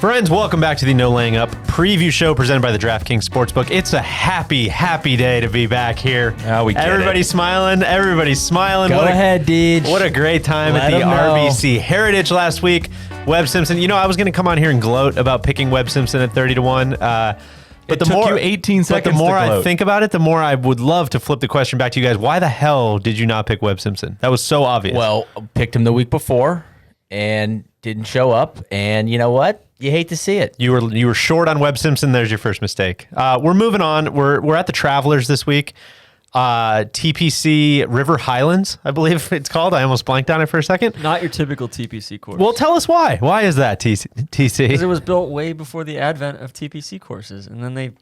Friends, welcome back to the No Laying Up preview show presented by the DraftKings Sportsbook. It's a happy, happy day to be back here. Oh, we get Everybody's it. smiling. Everybody's smiling. Go ahead, Deej. What a great time Let at the 'em know. RBC Heritage last week. Webb Simpson. You know, I was going to come on here and gloat about picking Webb Simpson at 30-1. But It took you 18 seconds But the more to I gloat. think about it, the more I would love to flip the question back to you guys. Why the hell did you not pick Webb Simpson? That was so obvious. Well, picked him the week before and didn't show up. And you know what? You hate to see it. You were short on Webb Simpson. There's your first mistake. We're moving on. We're at the Travelers this week. TPC River Highlands, I believe it's called. I almost blanked on it for a second. Not your typical TPC course. Well, tell us why. Why is that, TC? Because it was built way before the advent of TPC courses, and then they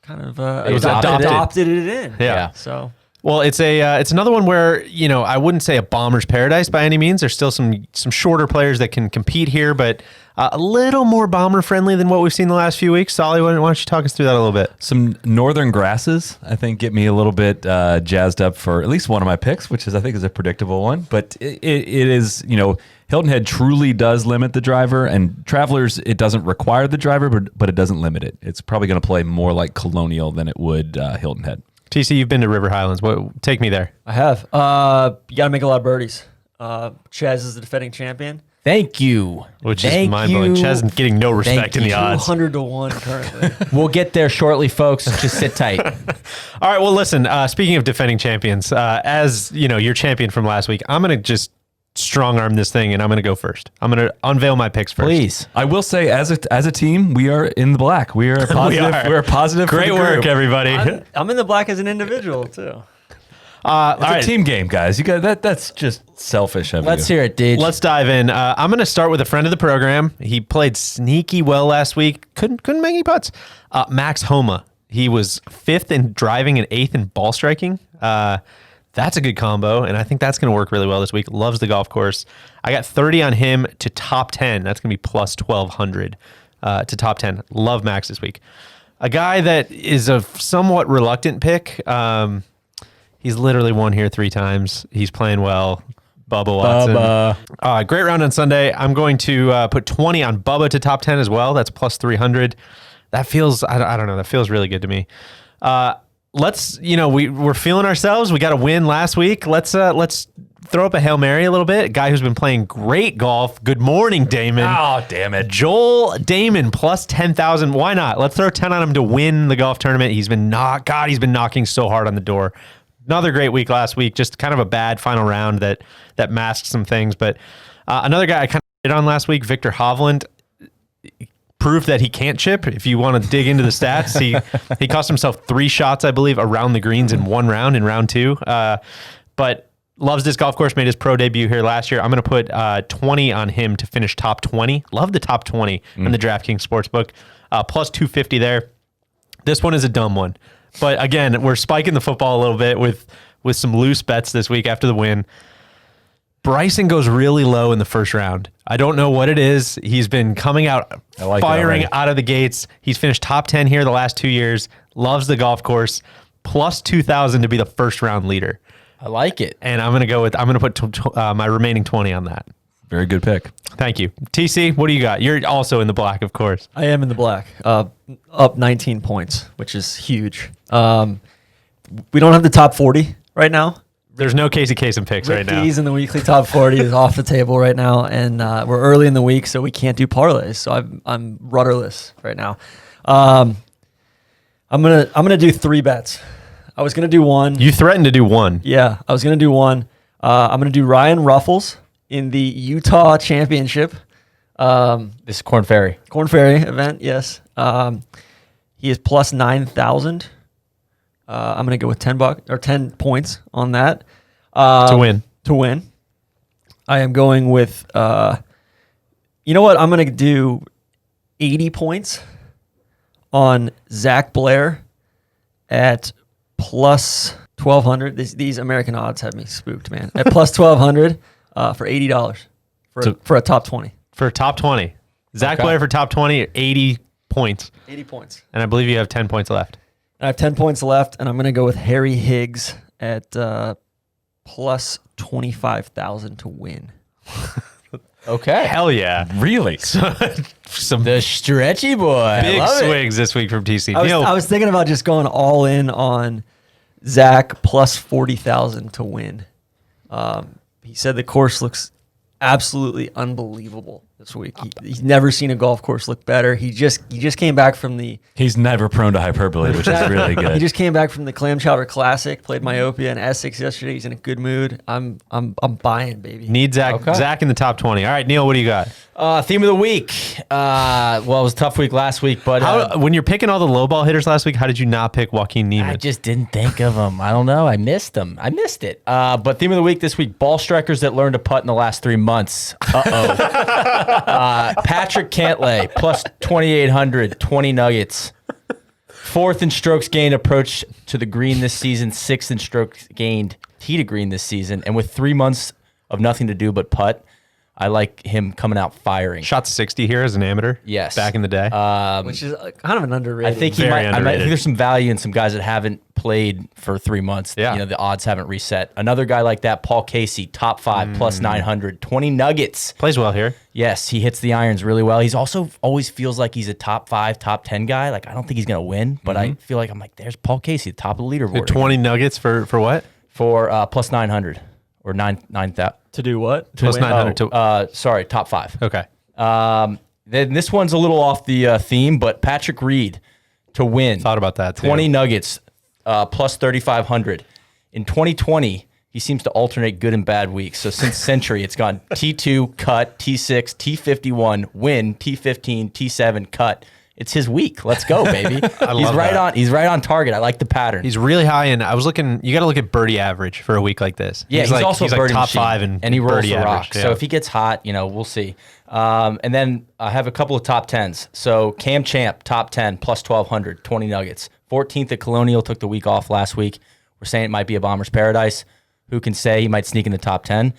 kind of adopted it in. Yeah. So. Well, it's another one where, you know, I wouldn't say a bomber's paradise by any means. There's still some shorter players that can compete here, but a little more bomber friendly than what we've seen the last few weeks. Solly, why don't you talk us through that a little bit? Some northern grasses, I think, get me a little bit jazzed up for at least one of my picks, which I think is a predictable one. But it is, you know, Hilton Head truly does limit the driver, and Travelers, it doesn't require the driver, but it doesn't limit it. It's probably going to play more like Colonial than it would Hilton Head. TC, you've been to River Highlands. Take me there. I have. You got to make a lot of birdies. Chaz is the defending champion. Thank you. Which is mind-blowing. Chaz is getting no respect in the odds. 200-1 currently. We'll get there shortly, folks. Just sit tight. All right, well, listen, speaking of defending champions, as you know, your champion from last week, I'm going to just strong arm this thing, and I'm going to go first. I'm going to unveil my picks first. Please. I will say, as a team, we are in the black. We are positive. We're positive. Great for the work, group. everybody. I'm in the black as an individual, too. It's a team game, guys. You got that's just selfish of Let's you. hear it, Deej. Let's dive in. I'm going to start with a friend of the program. He played sneaky well last week. Couldn't make any putts. Max Homa. He was 5th in driving and 8th in ball striking. That's a good combo, and I think that's going to work really well this week. Loves the golf course. I got 30 on him to top 10. That's going to be plus 1,200 to top 10. Love Max this week. A guy that is a somewhat reluctant pick. He's literally won here 3 times. He's playing well. Bubba Watson. Great round on Sunday. I'm going to put 20 on Bubba to top 10 as well. That's plus 300. That feels, I don't know, that feels really good to me. Let's, you know, we're feeling ourselves. We got a win last week. Let's throw up a Hail Mary a little bit. A guy who's been playing great golf. Good morning, Damon. Oh, damn it. Joel Damon plus 10,000. Why not? Let's throw 10 on him to win the golf tournament. He's been knocking so hard on the door. Another great week last week. Just kind of a bad final round that masked some things. But another guy I kind of hit on last week, Victor Hovland, proved that he can't chip. If you want to dig into the stats, he cost himself 3 shots, I believe, around the greens in one round, in round 2. But loves this golf course, made his pro debut here last year. I'm going to put 20 on him to finish top 20. Love the top 20 in the DraftKings Sportsbook. Plus 250 there. This one is a dumb one. But again, we're spiking the football a little bit with some loose bets this week after the win. Bryson goes really low in the first round. I don't know what it is. He's been coming out firing out of the gates. He's finished top 10 here the last 2 years. Loves the golf course. Plus 2,000 to be the first round leader. I like it. And I'm going to put my remaining 20 on that. Very good pick. Thank you. TC, what do you got? You're also in the black, of course. I am in the black. Up 19 points, which is huge. We don't have the top 40 right now. There's no Casey Kasem picks right now. Ricky's in the weekly top 40 is off the table right now, and we're early in the week, so we can't do parlays. So I'm rudderless right now. I'm gonna do 3 bets. I was gonna do one. You threatened to do one. Yeah, I was gonna do one. I'm gonna do Ryan Ruffles in the Utah Championship. This is Corn Ferry. Corn Ferry event, yes. He is plus 9,000. I'm gonna go with $10 points on that To win. To win, I am going with. You know what? I'm gonna do 80 points on Zach Blair at plus 1,200. These American odds have me spooked, man. At plus 1,200 for $80 for a top 20. For top 20. Zach Blair for top 20, 80 points. 80 points. And I believe you have 10 points left. I have 10 points left, and I'm going to go with Harry Higgs at plus 25,000 to win. Okay. Hell yeah. Really? Some The stretchy boy. big I love it. swings this week from TC. I was thinking about just going all in on Zach plus 40,000 to win. He said the course looks absolutely unbelievable this week. He's never seen a golf course look better. He just came back from the He's never prone to hyperbole, which is really good. He just came back from the Clam Chowder Classic, played Myopia and Essex yesterday. He's in a good mood. I'm buying, baby. Need Zach Okay. Zach in the top 20. All right, Neil, what do you got? Theme of the week. Well, it was a tough week last week, but When you're picking all the low ball hitters last week, how did you not pick Joaquin Neiman? I just didn't think of him. I don't know. I missed him. I missed it. But theme of the week this week: ball strikers that learned to putt in the last 3 months. Patrick Cantlay plus 2,800, 20 nuggets. 4th in strokes gained approach to the green this season. 6th in strokes gained tee to green this season. And with 3 months of nothing to do but putt, I like him coming out firing. Shot 60 here as an amateur. Yes. Back in the day. Which is kind of an underrated. I think he Very might. I think underrated. there's some value in some guys that haven't played for 3 months. Yeah. You know, the odds haven't reset. Another guy like that, Paul Casey, top 5 plus 900, 20 nuggets. Plays well here. Yes, he hits the irons really well. He's also always feels like he's a top 5, top 10 guy. Like I don't think he's gonna win, but I feel like I'm like, there's Paul Casey, the top of the leaderboard. 20 nuggets for what? for plus 900 or 9,000. to do what? To Plus win? 900 to. Sorry, top 5. Okay. Then this one's a little off the theme, but Patrick Reed to win. Thought about that too. 20 nuggets, plus 3,500. In 2020, he seems to alternate good and bad weeks. So since Century, it's gone T2, cut, T6, T51, win, T15, T7, cut. It's his week. Let's go, baby. He's right on target. I like the pattern. He's really high in. I was looking. You got to look at birdie average for a week like this. Yeah, he's also a like birdie top machine, 5 in and he rolls birdie the rock. average. So Yeah. if he gets hot, we'll see. And then I have a couple of top 10s. So Cam Champ, top 10, plus 1,200, 20 nuggets. 14th at Colonial, took the week off last week. We're saying it might be a bomber's paradise. Who can say he might sneak in the top 10?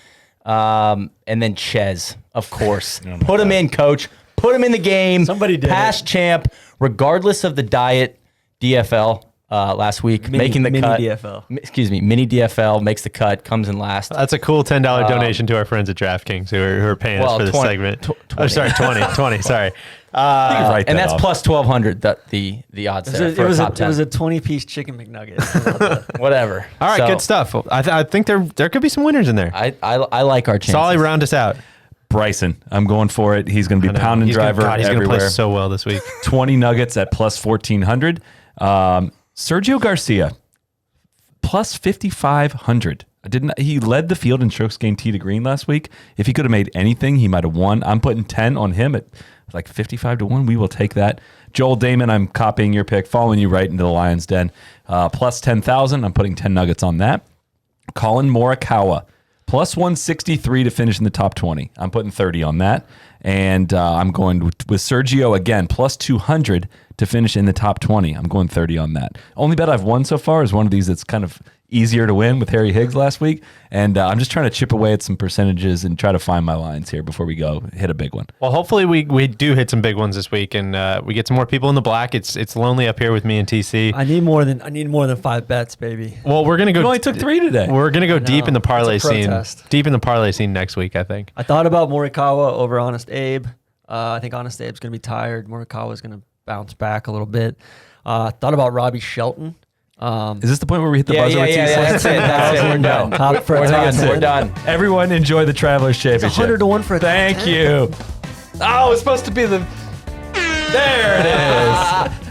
And then Ches, of course. Put him in, coach. Put him in the game. Somebody did Past champ, regardless of the diet, DFL last week, making the mini cut. DFL. Mini DFL makes the cut, comes in last. That's a cool $10 donation to our friends at DraftKings who are paying us well, for this 20 segment. 20. Sorry, 20. Sorry. And that's plus 1,200. The odds there for a top 10. It was a 20-piece chicken McNugget. Whatever. All right, So, good stuff. I think there could be some winners in there. I like our chances. Solly, round us out. Bryson, I'm going for it. He's going to be pounding driver He's going to everywhere. play so well this week. 20 nuggets at plus 1,400. Sergio Garcia, plus 5,500. He led the field in strokes gained tee to green last week. If he could have made anything, he might have won. I'm putting 10 on him at like 55 to 1. We will take that. Joel Damon, I'm copying your pick, following you right into the Lion's Den. Plus 10,000. I'm putting 10 nuggets on that. Colin Morikawa, plus 163 to finish in the top 20. I'm putting 30 on that. And I'm going with Sergio again, plus 200 to finish in the top 20. I'm going 30 on that. Only bet I've won so far is one of these that's kind of easier to win with Harry Higgs last week. And I'm just trying to chip away at some percentages and try to find my lines here before we go hit a big one. Well, hopefully we do hit some big ones this week, and we get some more people in the black. It's lonely up here with me and TC. I need more than 5 bets, baby. Well, we're gonna go. You only took 3 today. We're gonna go deep in the parlay It's a scene. protest. Deep in the parlay scene next week, I think. I thought about Morikawa over Honest Abe. I think Honest Abe's going to be tired. Morikawa's going to bounce back a little bit. Thought about Robbie Shelton. Is this the point where we hit the buzzer with TC? That's it. We're done. We're done. Everyone enjoy the Travelers Championship. 100 to 1 for a Thank top 10. you. Oh, it's supposed to be the... There it is.